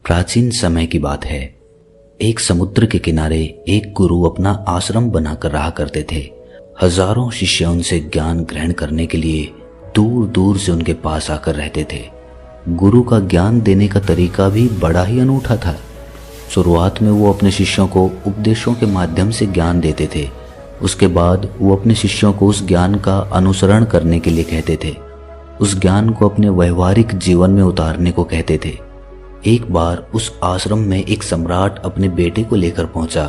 प्राचीन समय की बात है। एक समुद्र के किनारे एक गुरु अपना आश्रम बनाकर रहा करते थे। हजारों शिष्य उनसे ज्ञान ग्रहण करने के लिए दूर दूर से उनके पास आकर रहते थे। गुरु का ज्ञान देने का तरीका भी बड़ा ही अनूठा था। शुरुआत में वो अपने शिष्यों को उपदेशों के माध्यम से ज्ञान देते थे। उसके बाद वो अपने शिष्यों को उस ज्ञान का अनुसरण करने के लिए कहते थे, उस ज्ञान को अपने व्यवहारिक जीवन में उतारने को कहते थे। एक बार उस आश्रम में एक सम्राट अपने बेटे को लेकर पहुंचा।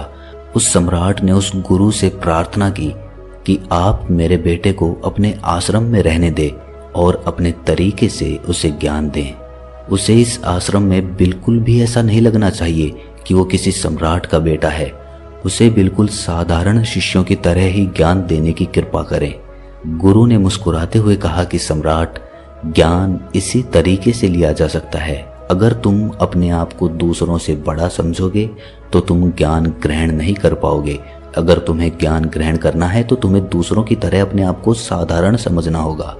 उस सम्राट ने उस गुरु से प्रार्थना की कि आप मेरे बेटे को अपने आश्रम में रहने दें और अपने तरीके से उसे ज्ञान दें। उसे इस आश्रम में बिल्कुल भी ऐसा नहीं लगना चाहिए कि वो किसी सम्राट का बेटा है। उसे बिल्कुल साधारण शिष्यों की तरह ही ज्ञान देने की कृपा करें। गुरु ने मुस्कुराते हुए कहा कि सम्राट, ज्ञान इसी तरीके से लिया जा सकता है। अगर तुम अपने आप को दूसरों से बड़ा समझोगे तो तुम ज्ञान ग्रहण नहीं कर पाओगे। अगर तुम्हें ज्ञान ग्रहण करना है तो तुम्हें दूसरों की तरह अपने आप को साधारण समझना होगा।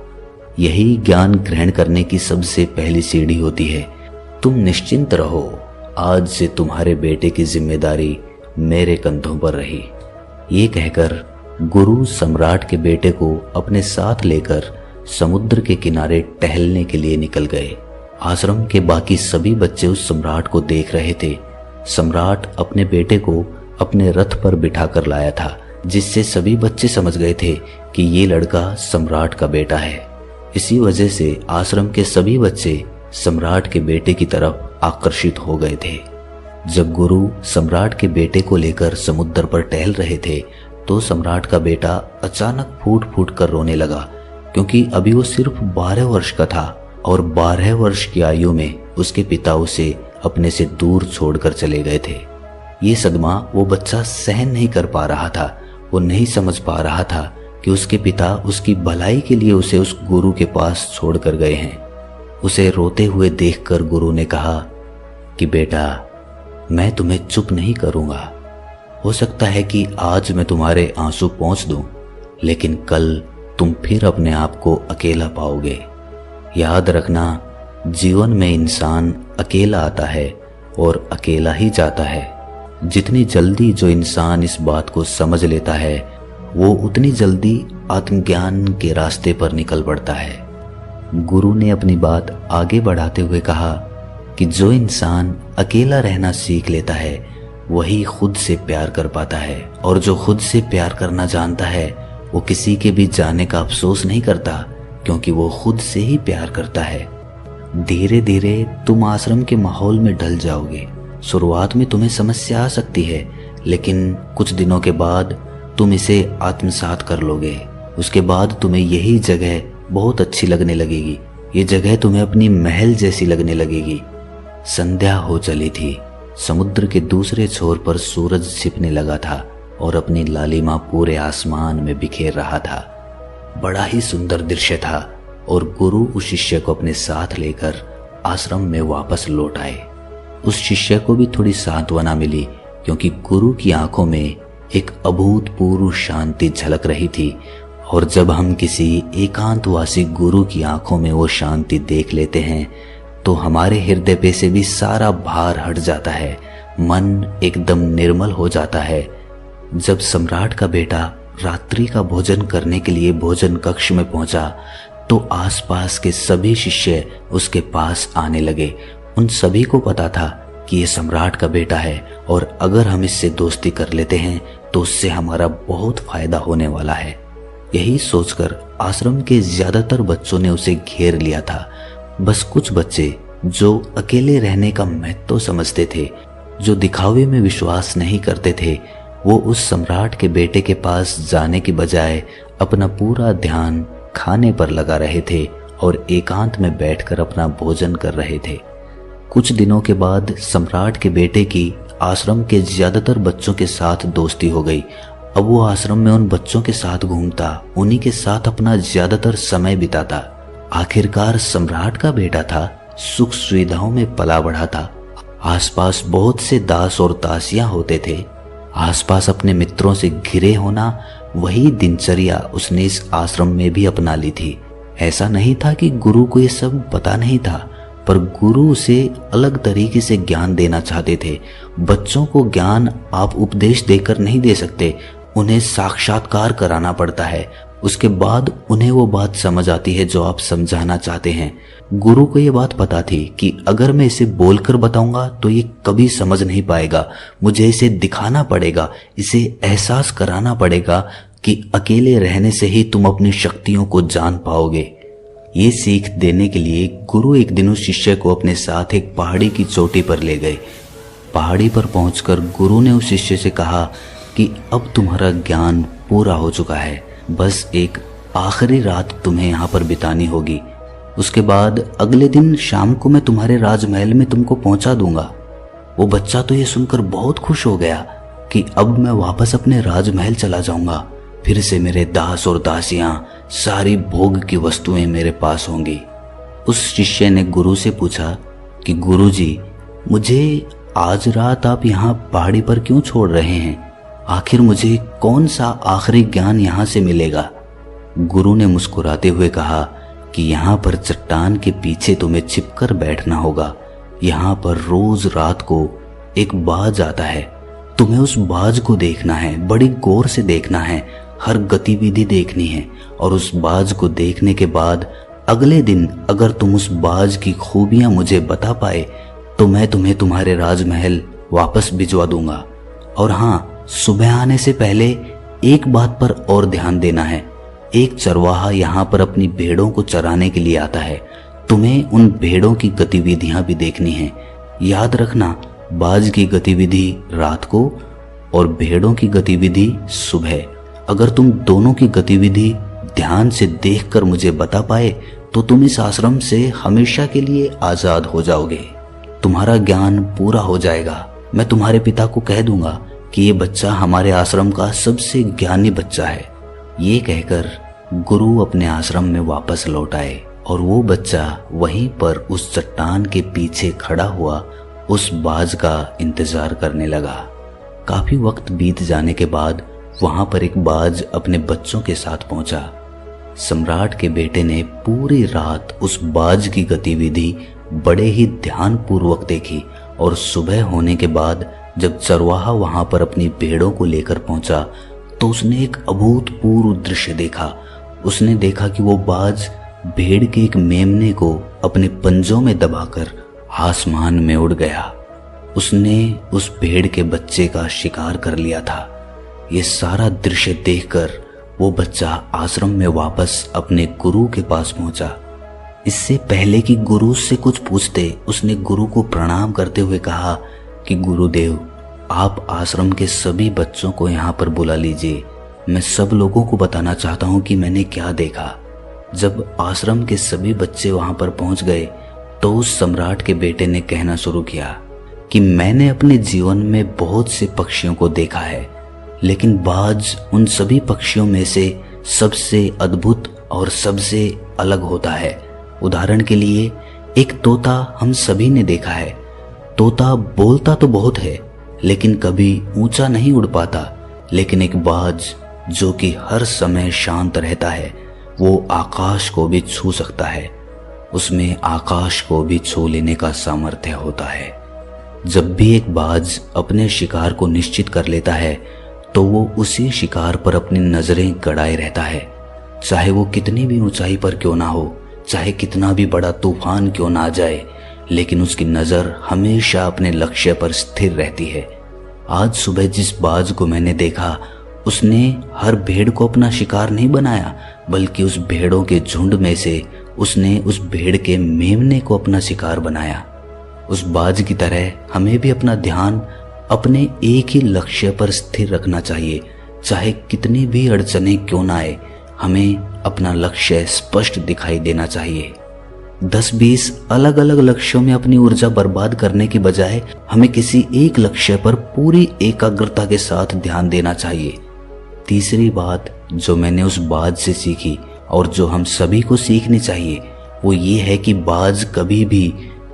यही ज्ञान ग्रहण करने की सबसे पहली सीढ़ी होती है। तुम निश्चिंत रहो, आज से तुम्हारे बेटे की जिम्मेदारी मेरे कंधों पर रही। ये कहकर गुरु सम्राट के बेटे को अपने साथ लेकर समुद्र के किनारे टहलने के लिए निकल गए। आश्रम के बाकी सभी बच्चे उस सम्राट को देख रहे थे। सम्राट अपने बेटे को अपने रथ पर बिठाकर लाया था, जिससे सभी बच्चे समझ गए थे कि ये लड़का सम्राट का बेटा है। इसी वजह से आश्रम के सभी बच्चे सम्राट के बेटे की तरफ आकर्षित हो गए थे। जब गुरु सम्राट के बेटे को लेकर समुद्र पर टहल रहे थे तो सम्राट का बेटा अचानक फूट फूट कर रोने लगा, क्योंकि अभी वो सिर्फ 12 वर्ष का था और 12 वर्ष की आयु में उसके पिता उसे अपने से दूर छोड़कर चले गए थे। ये सदमा वो बच्चा सहन नहीं कर पा रहा था। वो नहीं समझ पा रहा था कि उसके पिता उसकी भलाई के लिए उसे उस गुरु के पास छोड़कर गए हैं। उसे रोते हुए देखकर गुरु ने कहा कि बेटा, मैं तुम्हें चुप नहीं करूंगा। हो सकता है कि आज मैं तुम्हारे आंसू पोंछ दूं, लेकिन कल तुम फिर अपने आप को अकेला पाओगे। याद रखना, जीवन में इंसान अकेला आता है और अकेला ही जाता है। जितनी जल्दी जो इंसान इस बात को समझ लेता है, वो उतनी जल्दी आत्मज्ञान के रास्ते पर निकल पड़ता है। गुरु ने अपनी बात आगे बढ़ाते हुए कहा कि जो इंसान अकेला रहना सीख लेता है वही खुद से प्यार कर पाता है, और जो खुद से प्यार करना जानता है वो किसी के भी जाने का अफसोस नहीं करता, क्योंकि वो खुद से ही प्यार करता है। धीरे धीरे तुम आश्रम के माहौल में ढल जाओगे। शुरुआत में तुम्हें समस्या आ सकती है, लेकिन कुछ दिनों के बाद तुम इसे आत्मसात कर लोगे। उसके बाद तुम्हें यही जगह बहुत अच्छी लगने लगेगी। ये जगह तुम्हें अपनी महल जैसी लगने लगेगी। संध्या हो चली थी। समुद्र के दूसरे छोर पर सूरज छिपने लगा था और अपनी लालिमा पूरे आसमान में बिखेर रहा था। बड़ा ही सुंदर दृश्य था और गुरु उस शिष्य को अपने साथ लेकर आश्रम में वापस लौट आए। उस शिष्य को भी थोड़ी सांत्वना मिली, क्योंकि गुरु की आंखों में एक अभूतपूर्व शांति झलक रही थी। और जब हम किसी एकांतवासी गुरु की आंखों में वो शांति देख लेते हैं तो हमारे हृदय पे से भी सारा भार हट जाता है, मन एकदम निर्मल हो जाता है। जब सम्राट का बेटा रात्रि का भोजन करने के लिए भोजन कक्ष में पहुंचा तो आसपास के सभी शिष्य उसके पास आने लगे। उन सभी को पता था कि ये सम्राट का बेटा है और अगर हम इससे दोस्ती कर लेते हैं तो उससे हमारा बहुत फायदा होने वाला है। यही सोचकर आश्रम के ज्यादातर बच्चों ने उसे घेर लिया था। बस कुछ बच्चे जो अकेले रहने का महत्व समझते थे, जो दिखावे में विश्वास नहीं करते थे, वो उस सम्राट के बेटे के पास जाने की बजाय अपना पूरा ध्यान खाने पर लगा रहे थे और एकांत में बैठकर अपना भोजन कर रहे थे। कुछ दिनों के बाद सम्राट के बेटे की आश्रम के ज्यादातर बच्चों के साथ दोस्ती हो गई। अब वो आश्रम में उन बच्चों के साथ घूमता, उन्हीं के साथ अपना ज्यादातर समय बिताता। आखिरकार सम्राट का बेटा था, सुख सुविधाओं में पला बढ़ा था। आसपास बहुत से दास और दासियां होते थे। आसपास अपने मित्रों से घिरे होना, वही दिनचर्या उसने इस आश्रम में भी अपना ली थी। ऐसा नहीं था कि गुरु को ये सब पता नहीं था। पर गुरु उसे अलग तरीके से ज्ञान देना चाहते थे। बच्चों को ज्ञान आप उपदेश देकर नहीं दे सकते, उन्हें साक्षात्कार कराना पड़ता है। उसके बाद उन्हें वो बात समझ आती है जो आप समझाना चाहते हैं। गुरु को ये बात पता थी कि अगर मैं इसे बोलकर बताऊंगा तो ये कभी समझ नहीं पाएगा, मुझे इसे दिखाना पड़ेगा, इसे एहसास कराना पड़ेगा कि अकेले रहने से ही तुम अपनी शक्तियों को जान पाओगे। ये सीख देने के लिए गुरु एक दिन उस शिष्य को अपने साथ एक पहाड़ी की चोटी पर ले गए। पहाड़ी पर पहुंचकर गुरु ने उस शिष्य से कहा कि अब तुम्हारा ज्ञान पूरा हो चुका है, बस एक आखिरी रात तुम्हें यहाँ पर बितानी होगी। उसके बाद अगले दिन शाम को मैं तुम्हारे राजमहल में तुमको पहुंचा दूंगा। वो बच्चा तो ये सुनकर बहुत खुश हो गया कि अब मैं वापस अपने राजमहल चला जाऊंगा, फिर से मेरे दास और दासियां, सारी भोग की वस्तुएं मेरे पास होंगी। उस शिष्य ने गुरु से पूछा कि गुरुजी, मुझे आज रात आप यहाँ पहाड़ी पर क्यों छोड़ रहे हैं? आखिर मुझे कौन सा आखिरी ज्ञान यहाँ से मिलेगा? गुरु ने मुस्कुराते हुए कहा कि यहाँ पर चट्टान के पीछे तुम्हें छिपकर बैठना होगा। यहाँ पर रोज रात को एक बाज आता है, तुम्हें उस बाज को देखना है, बड़ी गौर से देखना है, हर गतिविधि देखनी है, और उस बाज को देखने के बाद अगले दिन अगर तुम उस बाज की खूबियां मुझे बता पाए तो मैं तुम्हें तुम्हारे राजमहल वापस भिजवा दूंगा। और हाँ, सुबह आने से पहले एक बात पर और ध्यान देना है, एक चरवाहा यहाँ पर अपनी भेड़ों को चराने के लिए आता है, तुम्हें उन भेड़ों की गतिविधियां भी देखनी है। याद रखना, बाज की गतिविधि रात को और भेड़ों की गतिविधि सुबह। अगर तुम दोनों की गतिविधि ध्यान से देखकर मुझे बता पाए तो तुम इस आश्रम से हमेशा के लिए आजाद हो जाओगे, तुम्हारा ज्ञान पूरा हो जाएगा। मैं तुम्हारे पिता को कह दूंगा कि ये बच्चा हमारे आश्रम का सबसे ज्ञानी बच्चा है। ये कहकर गुरु अपने आश्रम में वापस लौट आए और वो बच्चा वहीं पर उस चट्टान के पीछे खड़ा हुआ उस बाज का इंतजार करने लगा। काफी वक्त बीत जाने के बाद वहां पर एक बाज अपने बच्चों के साथ पहुंचा। सम्राट के बेटे ने पूरी रात उस बाज की गतिविधि बड़े ही ध्यानपूर्वक देखी और सुबह होने के बाद जब चरवाहा वहां पर अपनी भेड़ों को लेकर पहुंचा तो उसने एक अभूतपूर्व दृश्य देखा। उसने देखा कि वो बाज भेड़ के एक मेमने को अपने पंजों में दबाकर आसमान में उड़ गया। उसने उस भेड़ के बच्चे का शिकार कर लिया था। ये सारा दृश्य देखकर वो बच्चा आश्रम में वापस अपने गुरु के पास पहुंचा। इससे पहले कि गुरु से कुछ पूछते, उसने गुरु को प्रणाम करते हुए कहा कि गुरुदेव, आप आश्रम के सभी बच्चों को यहाँ पर बुला लीजिए, मैं सब लोगों को बताना चाहता हूँ कि मैंने क्या देखा। जब आश्रम के सभी बच्चे वहां पर पहुंच गए तो उस सम्राट के बेटे ने कहना शुरू किया कि मैंने अपने जीवन में बहुत से पक्षियों को देखा है, लेकिन बाज उन सभी पक्षियों में से सबसे अद्भुत और सबसे अलग होता है। उदाहरण के लिए एक तोता हम सभी ने देखा है। तोता बोलता तो बहुत है लेकिन कभी ऊंचा नहीं उड़ पाता, लेकिन एक बाज जो कि हर समय शांत रहता है वो आकाश को भी छू सकता है। उसमें आकाश को भी छू लेने का सामर्थ्य होता है। जब भी एक बाज अपने शिकार को निश्चित कर लेता है तो वो उसी शिकार पर अपनी नजरें गड़ाए रहता है, चाहे वो कितनी भी ऊंचाई पर क्यों ना हो, चाहे कितना भी बड़ा तूफान क्यों ना आ जाए, लेकिन उसकी नजर हमेशा अपने लक्ष्य पर स्थिर रहती है। आज सुबह जिस बाज को मैंने देखा उसने हर भेड़ को अपना शिकार नहीं बनाया, बल्कि उस भेड़ों के झुंड में से उसने उस भेड़ के मेमने को अपना शिकार बनाया। उस बाज की तरह हमें भी अपना ध्यान अपने एक ही लक्ष्य पर स्थिर रखना चाहिए। चाहे कितनी भी अड़चनें क्यों ना आए, हमें अपना लक्ष्य स्पष्ट दिखाई देना चाहिए। 10-20 अलग अलग लक्ष्यों में अपनी ऊर्जा बर्बाद करने की बजाय हमें किसी एक लक्ष्य पर पूरी एकाग्रता के साथ ध्यान देना चाहिए। तीसरी बात जो मैंने उस बाज से सीखी और जो हम सभी को सीखनी चाहिए वो ये है कि बाज कभी भी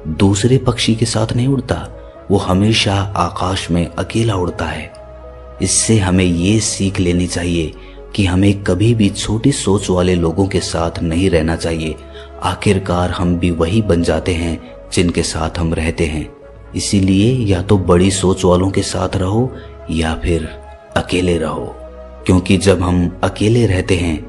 दूसरे पक्षी के साथ नहीं उड़ता, वो हमेशा आकाश में अकेला उड़ता है। इससे हमें ये सीख लेनी चाहिए कि हमें कभी भी छोटी सोच वाले लोगों के साथ नहीं रहना चाहिए। आखिरकार हम भी वही बन जाते हैं जिनके साथ हम रहते हैं। इसीलिए या तो बड़ी सोच वालों के साथ रहो या फिर अकेले रहो, क्योंकि जब हम अकेले रहते हैं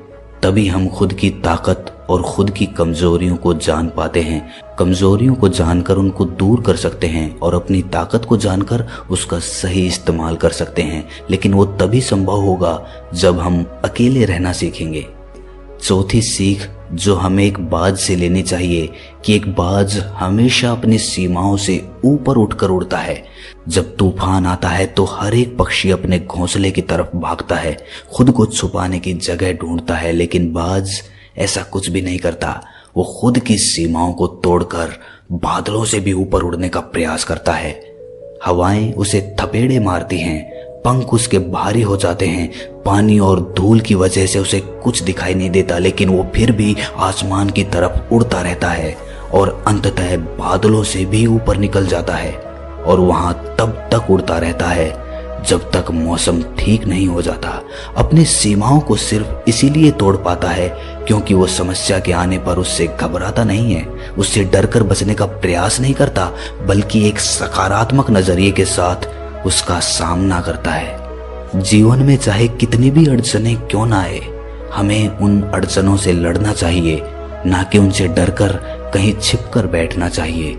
तभी हम खुद की ताकत और खुद की कमजोरियों को जान पाते हैं। कमजोरियों को जानकर उनको दूर कर सकते हैं और अपनी ताकत को जानकर उसका सही इस्तेमाल कर सकते हैं। लेकिन वो तभी संभव होगा जब हम अकेले रहना सीखेंगे। चौथी सीख जो हमें एक बाज से लेनी चाहिए कि एक बाज हमेशा अपनी सीमाओं से ऊपर उठकर उड़ता है। जब तूफान आता है तो हर एक पक्षी अपने घोंसले की तरफ भागता है, खुद को छुपाने की जगह ढूंढता है, लेकिन बाज ऐसा कुछ भी नहीं करता। वो खुद की सीमाओं को तोड़कर बादलों से भी ऊपर उड़ने का प्रयास करता है। हवाएं उसे थपेड़े मारती हैं, पंख उसके भारी हो जाते हैं, पानी और धूल की वजह से उसे कुछ दिखाई नहीं देता, लेकिन वो फिर भी आसमान की तरफ उड़ता रहता है और अंततः बादलों से भी ऊपर निकल जाता है और वहां तब तक उड़ता रहता है जब तक मौसम ठीक नहीं हो जाता। अपनी सीमाओं को सिर्फ इसीलिए तोड़ पाता है क्योंकि वो समस्या के आने पर उससे घबराता नहीं है, उससे डरकर बचने का प्रयास नहीं करता, बल्कि एक सकारात्मक नजरिए के साथ उसका सामना करता है। जीवन में चाहे कितनी भी अड़चनें क्यों ना आए, हमें उन अड़चनों से लड़ना चाहिए, ना कि उनसे डरकर कहीं छिपकर बैठना चाहिए।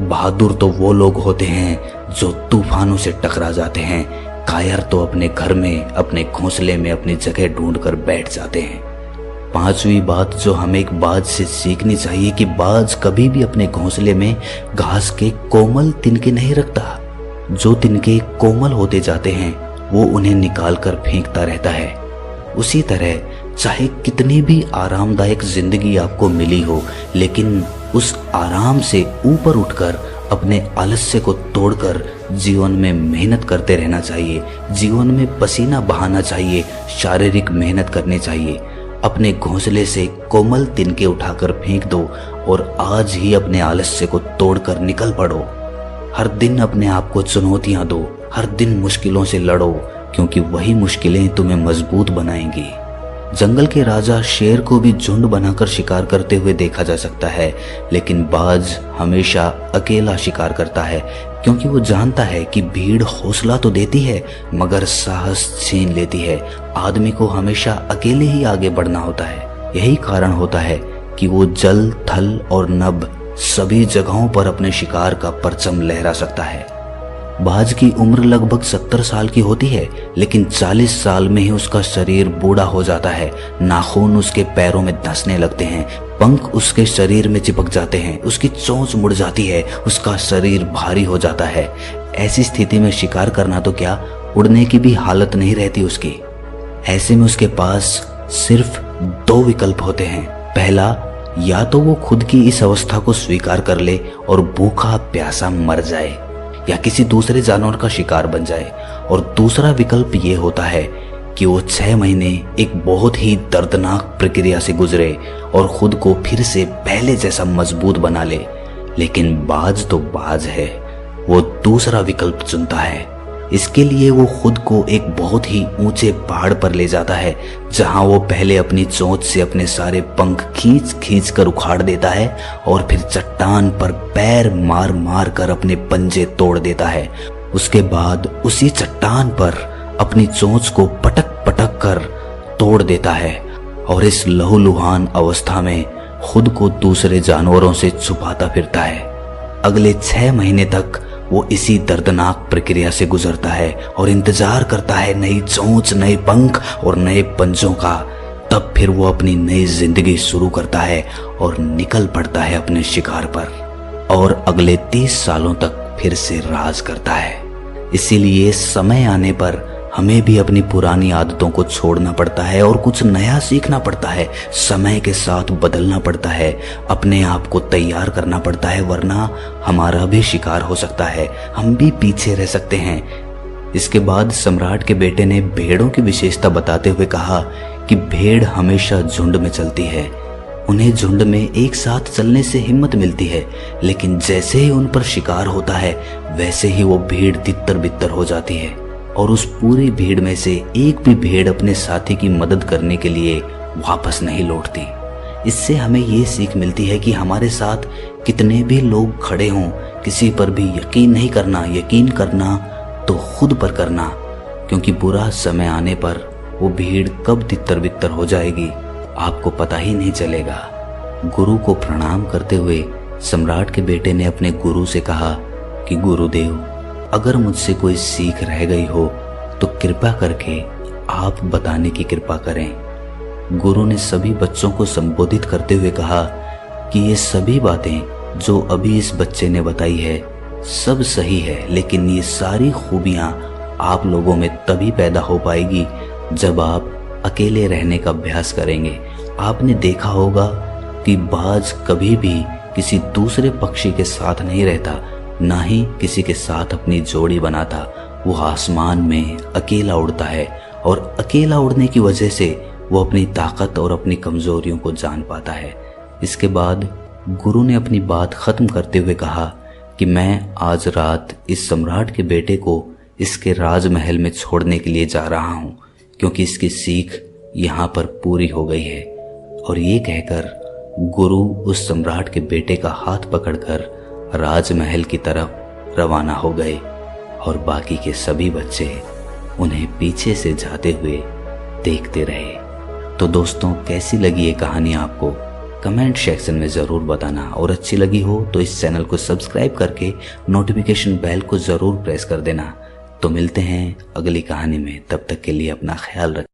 बहादुर तो वो लोग होते हैं जो तूफानों से टकरा जाते हैं, कायर तो अपने घर में, अपने घोंसले में अपनी जगह ढूंढकर बैठ जाते हैं। पांचवी बात जो हमें एक बाज से सीखनी चाहिए कि बाज कभी भी अपने घोंसले में घास के कोमल तिनके नहीं रखता। जो तिनके कोमल होते जाते हैं वो उन्हें निकालकर फेंकता रहता है। उसी तरह चाहे कितनी भी आरामदायक जिंदगी आपको मिली हो, लेकिन उस आराम से ऊपर उठकर अपने आलस्य को तोड़कर जीवन में मेहनत करते रहना चाहिए। जीवन में पसीना बहाना चाहिए, शारीरिक मेहनत करनी चाहिए। अपने घोंसले से कोमल तिनके उठाकर फेंक दो और आज ही अपने आलस्य को तोड़कर निकल पड़ो। हर दिन अपने आप को चुनौतियां दो, हर दिन मुश्किलों से लड़ो, क्योंकि वही मुश्किलें तुम्हें मजबूत बनाएंगी। जंगल के राजा शेर को भी झुंड बनाकर शिकार करते हुए देखा जा सकता है, लेकिन बाज हमेशा अकेला शिकार करता है, क्योंकि वो जानता है कि भीड़ हौसला तो देती है मगर साहस छीन लेती है। आदमी को हमेशा अकेले ही आगे बढ़ना होता है। यही कारण होता है कि वो जल, थल और नभ सभी जगहों पर अपने शिकार का परचम लहरा सकता है। बाज की उम्र लगभग 70 साल की होती है, लेकिन 40 साल में ही उसका शरीर बूढ़ा हो जाता है। नाखून उसके पैरों में धंसने लगते हैं, पंख उसके शरीर में चिपक जाते हैं, उसकी चोंच मुड़ जाती है, उसका शरीर भारी हो जाता है। ऐसी स्थिति में शिकार करना तो क्या, उड़ने की भी हालत नहीं रहती उसकी। ऐसे में उसके पास सिर्फ 2 विकल्प होते हैं। पहला, या तो वो खुद की इस अवस्था को स्वीकार कर ले और भूखा प्यासा मर जाए या किसी दूसरे जानवर का शिकार बन जाए, और दूसरा विकल्प ये होता है कि वो 6 महीने एक बहुत ही दर्दनाक प्रक्रिया से गुजरे और खुद को फिर से पहले जैसा मजबूत बना ले। लेकिन बाज तो बाज है, वो दूसरा विकल्प चुनता है। इसके लिए वो खुद को एक बहुत ही ऊंचे पहाड़ पर ले जाता है, जहां वो पहले अपनी चोंच से अपने सारे पंख खींच खींच कर उखाड़ देता है और फिर चट्टान पर पैर मार मार कर अपने पंजे तोड़ देता है। उसके बाद उसी चट्टान पर अपनी चोंच को पटक पटक कर तोड़ देता है और इस लहूलुहान अवस्था में खुद को दूसरे जानवरों से छुपाता फिरता है। अगले 6 महीने तक वो इसी दर्दनाक प्रक्रिया से गुजरता है और इंतजार करता है नई चोंच, नए पंख और नए पंजों का। तब फिर वो अपनी नई जिंदगी शुरू करता है और निकल पड़ता है अपने शिकार पर और अगले 30 सालों तक फिर से राज करता है। इसीलिए समय आने पर हमें भी अपनी पुरानी आदतों को छोड़ना पड़ता है और कुछ नया सीखना पड़ता है। समय के साथ बदलना पड़ता है, अपने आप को तैयार करना पड़ता है, वरना हमारा भी शिकार हो सकता है, हम भी पीछे रह सकते हैं। इसके बाद सम्राट के बेटे ने भेड़ों की विशेषता बताते हुए कहा कि भेड़ हमेशा झुंड में चलती है। उन्हें झुंड में एक साथ चलने से हिम्मत मिलती है, लेकिन जैसे ही उन पर शिकार होता है वैसे ही वो भीड़ तितर बितर हो जाती है और उस पूरी भीड़ में से एक भी भेड़ अपने साथी की मदद करने के लिए वापस नहीं लौटती। इससे हमें ये सीख मिलती है कि हमारे साथ कितने भी लोग खड़े हों, किसी पर भी यकीन नहीं करना। यकीन करना तो खुद पर करना, क्योंकि बुरा समय आने पर वो भीड़ कब तितर बितर हो जाएगी आपको पता ही नहीं चलेगा। गुरु को प्रणाम करते हुए सम्राट के बेटे ने अपने गुरु से कहा कि गुरुदेव, अगर मुझसे कोई सीख रह गई हो तो कृपा करके आप बताने की कृपा करें। गुरु ने सभी बच्चों को संबोधित करते हुए कहा कि ये सभी बातें जो अभी इस बच्चे ने बताई है सब सही है, लेकिन ये सारी खूबियां आप लोगों में तभी पैदा हो पाएगी जब आप अकेले रहने का अभ्यास करेंगे। आपने देखा होगा कि बाज कभी भी किसी दूसरे पक्षी के साथ नहीं रहता, ना ही किसी के साथ अपनी जोड़ी बनाता। वो आसमान में अकेला उड़ता है और अकेला उड़ने की वजह से वो अपनी ताकत और अपनी कमजोरियों को जान पाता है। इसके बाद गुरु ने अपनी बात खत्म करते हुए कहा कि मैं आज रात इस सम्राट के बेटे को इसके राजमहल में छोड़ने के लिए जा रहा हूँ, क्योंकि इसकी सीख यहाँ पर पूरी हो गई है। और ये कहकर गुरु उस सम्राट के बेटे का हाथ पकड़कर राजमहल की तरफ रवाना हो गए और बाकी के सभी बच्चे उन्हें पीछे से जाते हुए देखते रहे। तो दोस्तों, कैसी लगी ये कहानी आपको? कमेंट सेक्शन में ज़रूर बताना, और अच्छी लगी हो तो इस चैनल को सब्सक्राइब करके नोटिफिकेशन बेल को ज़रूर प्रेस कर देना। तो मिलते हैं अगली कहानी में, तब तक के लिए अपना ख्याल रखें।